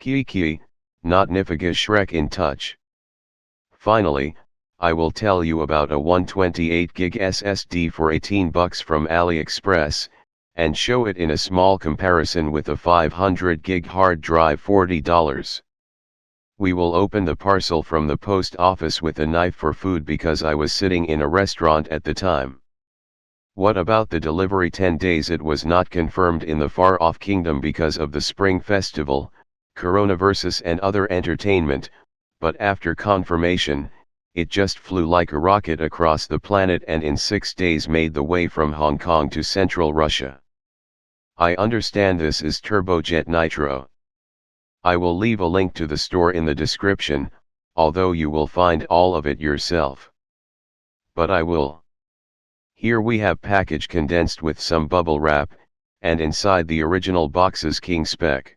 Kiki, not Nifiga Shrek in touch. Finally, I will tell you about a 128GB SSD for $18 from AliExpress, and show it in a small comparison with a 500GB hard drive $40. We will open the parcel from the post office with a knife for food because I was sitting in a restaurant at the time. What about the delivery 10 days? It was not confirmed in the far-off kingdom because of the Spring Festival, coronavirus and other entertainment, but after confirmation, it just flew like a rocket across the planet and in 6 days made the way from Hong Kong to Central Russia. I understand this is Turbojet Nitro. I will leave a link to the store in the description, although you will find all of it yourself. But I will. Here we have package condensed with some bubble wrap, and inside the original box's KingSpec.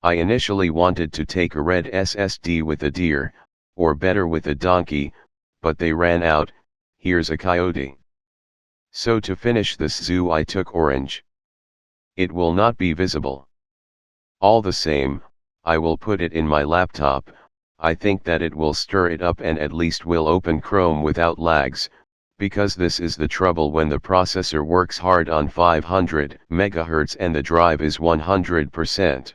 I initially wanted to take a red SSD with a deer, or better with a donkey, but they ran out. Here's a coyote. So to finish this zoo I took orange. It will not be visible. All the same, I will put it in my laptop. I think that it will stir it up and at least will open Chrome without lags, because this is the trouble when the processor works hard on 500 MHz and the drive is 100%.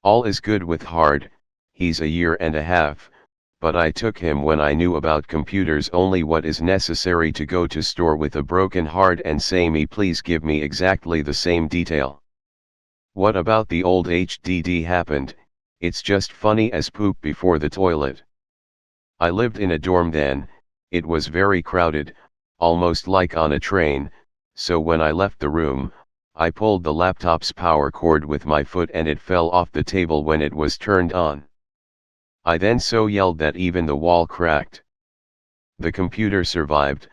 All is good with hard. He's a year and a half, but I took him when I knew about computers only what is necessary to go to store with a broken hard and say me please give me exactly the same detail. What about the old HDD happened? It's just funny as poop before the toilet. I lived in a dorm then. It was very crowded, almost like on a train, so when I left the room, I pulled the laptop's power cord with my foot and it fell off the table when it was turned on. I then so yelled that even the wall cracked. The computer survived,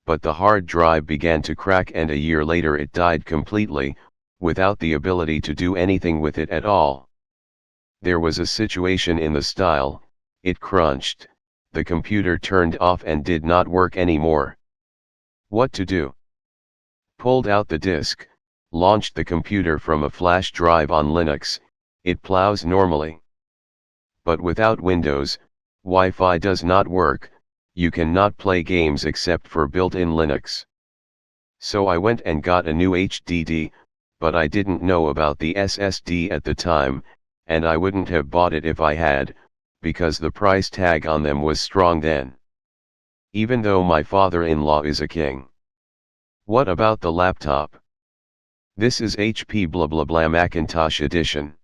but the hard drive began to crack and a year later it died completely, without the ability to do anything with it at all. There was a situation in the style, it crunched. The computer turned off and did not work anymore. What to do? Pulled out the disk, launched the computer from a flash drive on Linux, it plows normally. But without Windows, Wi-Fi does not work, you cannot play games except for built-in Linux. So I went and got a new HDD, but I didn't know about the SSD at the time, and I wouldn't have bought it if I had, because the price tag on them was strong then. Even though my father-in-law is a king. What about the laptop? This is HP blah blah blah Macintosh edition.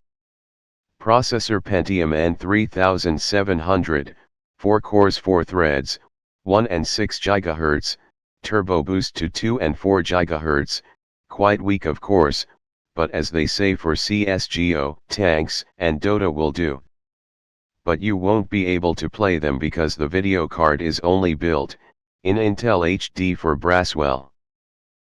Processor Pentium N3700, 4 cores 4 threads, 1 and 6 GHz, turbo boost to 2 and 4 GHz, quite weak of course, but as they say for CSGO, tanks, and Dota will do. But you won't be able to play them because the video card is only built in Intel HD for Braswell.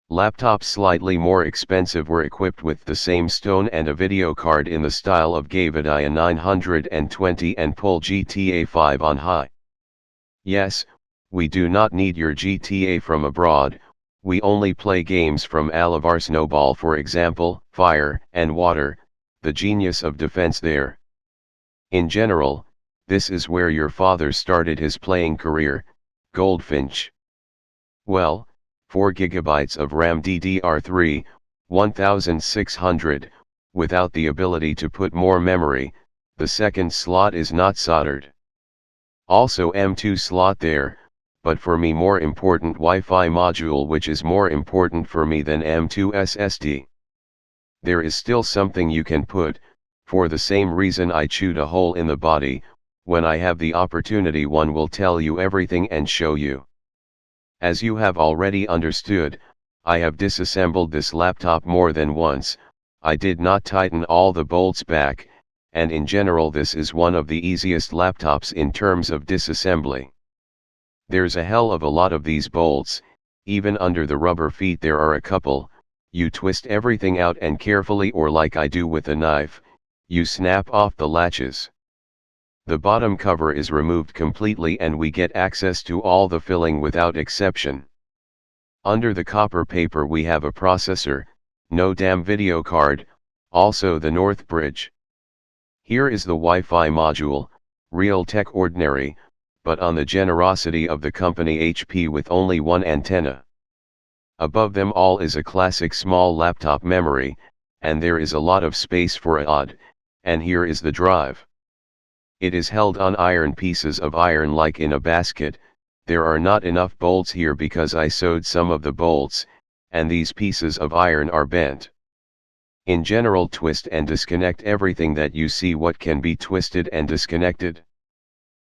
Laptops slightly more expensive were equipped with the same stone and a video card in the style of Gavidia 920 and pull GTA 5 on high. Yes, we do not need your GTA from abroad, we only play games from Alavar Snowball, for example, Fire and Water, the genius of defense there. In general, this is where your father started his playing career, Goldfinch. Well, 4 GB of RAM DDR3, 1600, without the ability to put more memory, the second slot is not soldered. Also M2 slot there, but for me more important Wi-Fi module, which is more important for me than M2 SSD. There is still something you can put, for the same reason I chewed a hole in the body. When I have the opportunity one will tell you everything and show you. As you have already understood, I have disassembled this laptop more than once. I did not tighten all the bolts back, and in general this is one of the easiest laptops in terms of disassembly. There's a hell of a lot of these bolts, even under the rubber feet there are a couple. You twist everything out and carefully, or like I do with a knife, you snap off the latches. The bottom cover is removed completely and we get access to all the filling without exception. Under the copper paper we have a processor, no damn video card, also the North Bridge. Here is the Wi-Fi module, Realtek ordinary, but on the generosity of the company HP with only one antenna. Above them all is a classic small laptop memory, and there is a lot of space for a odd, and here is the drive. It is held on iron pieces of iron like in a basket. There are not enough bolts here because I sewed some of the bolts, and these pieces of iron are bent. In general, twist and disconnect everything that you see what can be twisted and disconnected.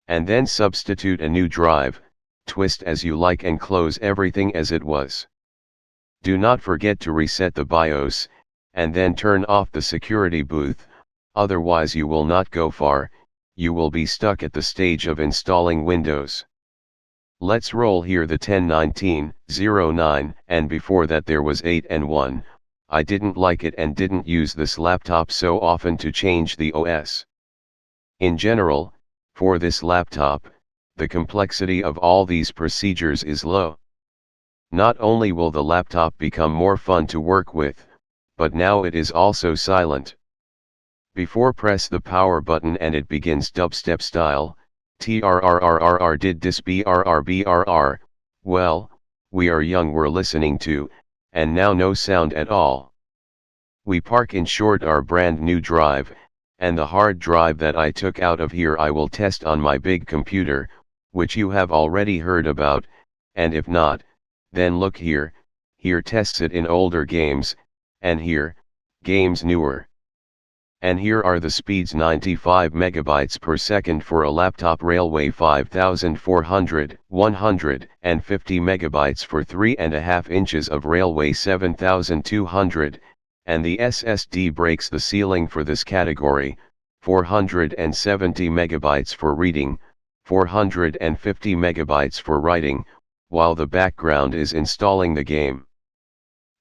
And then substitute a new drive, twist as you like and close everything as it was. Do not forget to reset the BIOS, and then turn off the security booth, otherwise you will not go far, you will be stuck at the stage of installing Windows. Let's roll here the 10/19/09, and before that there was 8 and 1, I didn't like it and didn't use this laptop so often to change the OS. In general, for this laptop, the complexity of all these procedures is low. Not only will the laptop become more fun to work with, but now it is also silent. Before press the power button and it begins dubstep style, trrrrrr did this brrbrr, well, we are young we're listening to, and now no sound at all. We park in short our brand new drive, and the hard drive that I took out of here I will test on my big computer, which you have already heard about, and if not, then look here tests it in older games, and here, games newer. And here are the speeds: 95 megabytes per second for a laptop, Railway 5400, 150 megabytes for 3.5 inches of Railway 7200, and the SSD breaks the ceiling for this category, 470 megabytes for reading, 450 megabytes for writing, while the background is installing the game.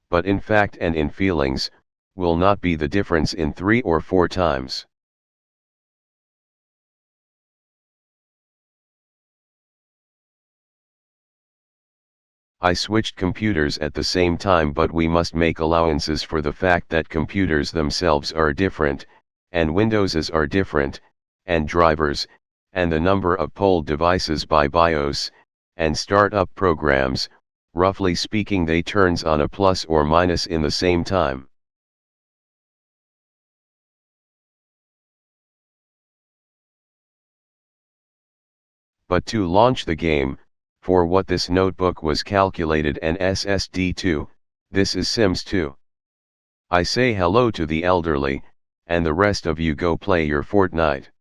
But in fact and in feelings, will not be the difference in 3 or 4 times. I switched computers at the same time, but we must make allowances for the fact that computers themselves are different, and Windowses are different, and drivers, and the number of polled devices by BIOS, and startup programs, roughly speaking they turns on a plus or minus in the same time. But to launch the game, for what this notebook was calculated an SSD to, this is Sims 2. I say hello to the elderly, and the rest of you go play your Fortnite.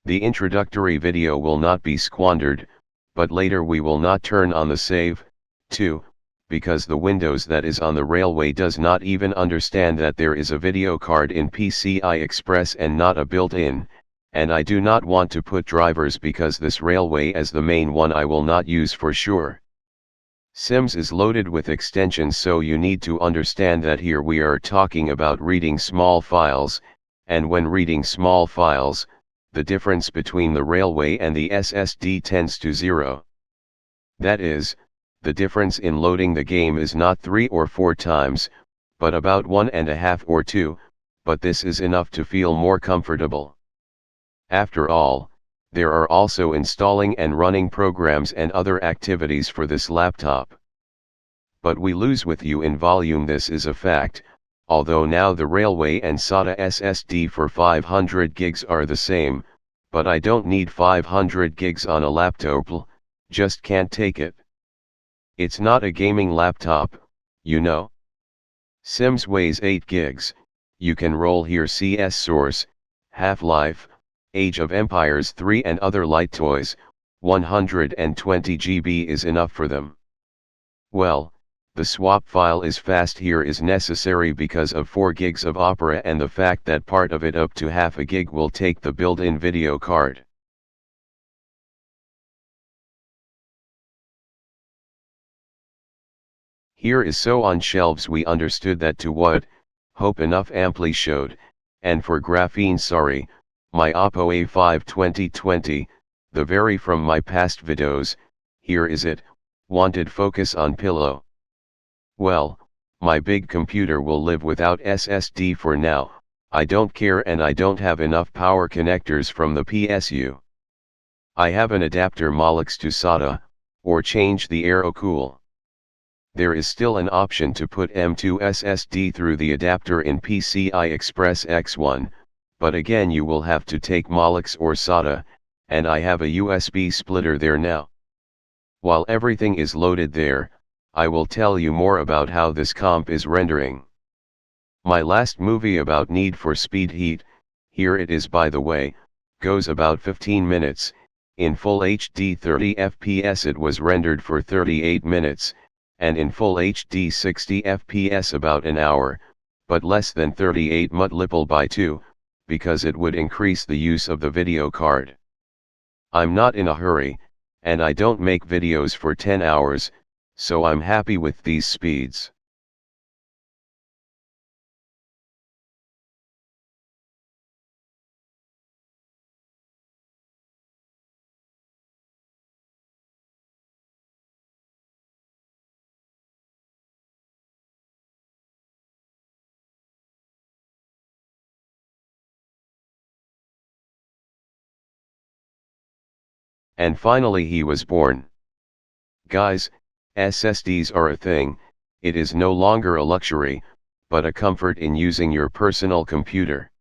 The introductory video will not be squandered, but later we will not turn on the save, too, because the Windows that is on the Railway does not even understand that there is a video card in PCI Express and not a built-in, and I do not want to put drivers because this Railway as the main one I will not use for sure. Sims is loaded with extensions, so you need to understand that here we are talking about reading small files, and when reading small files, the difference between the Railway and the SSD tends to 0. That is, the difference in loading the game is not 3 or 4 times, but about 1.5 or 2, but this is enough to feel more comfortable. After all, there are also installing and running programs and other activities for this laptop. But we lose with you in volume, this is a fact, although now the Railway and SATA SSD for 500 gigs are the same, but I don't need 500 gigs on a laptop, just can't take it. It's not a gaming laptop, you know. Sims weighs 8 gigs, you can roll here CS Source, Half-Life, Age of Empires 3 and other light toys, 120 GB is enough for them. Well, the swap file is fast here is necessary because of 4 gigs of Opera and the fact that part of it up to half a gig will take the built-in video card. Here is so on shelves we understood that to what, hope enough amply showed, and for graphene sorry, my Oppo A5 2020, the very from my past videos, here is it, wanted focus on pillow. Well, my big computer will live without SSD for now, I don't care, and I don't have enough power connectors from the PSU. I have an adapter Molex to SATA, or change the aero-cool. There is still an option to put M2 SSD through the adapter in PCI Express X1, but again you will have to take Molex or SATA, and I have a USB splitter there now. While everything is loaded there, I will tell you more about how this comp is rendering. My last movie about Need for Speed Heat, here it is by the way, goes about 15 minutes, in full HD 30 FPS it was rendered for 38 minutes, and in full HD 60 FPS about an hour, but less than 38 multiple by 2, because it would increase the use of the video card. I'm not in a hurry, and I don't make videos for 10 hours, so I'm happy with these speeds. And finally he was born. Guys, SSDs are a thing, it is no longer a luxury, but a comfort in using your personal computer.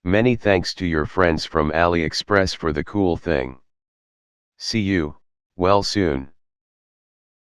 Many thanks to your friends from AliExpress for the cool thing. See you, well soon.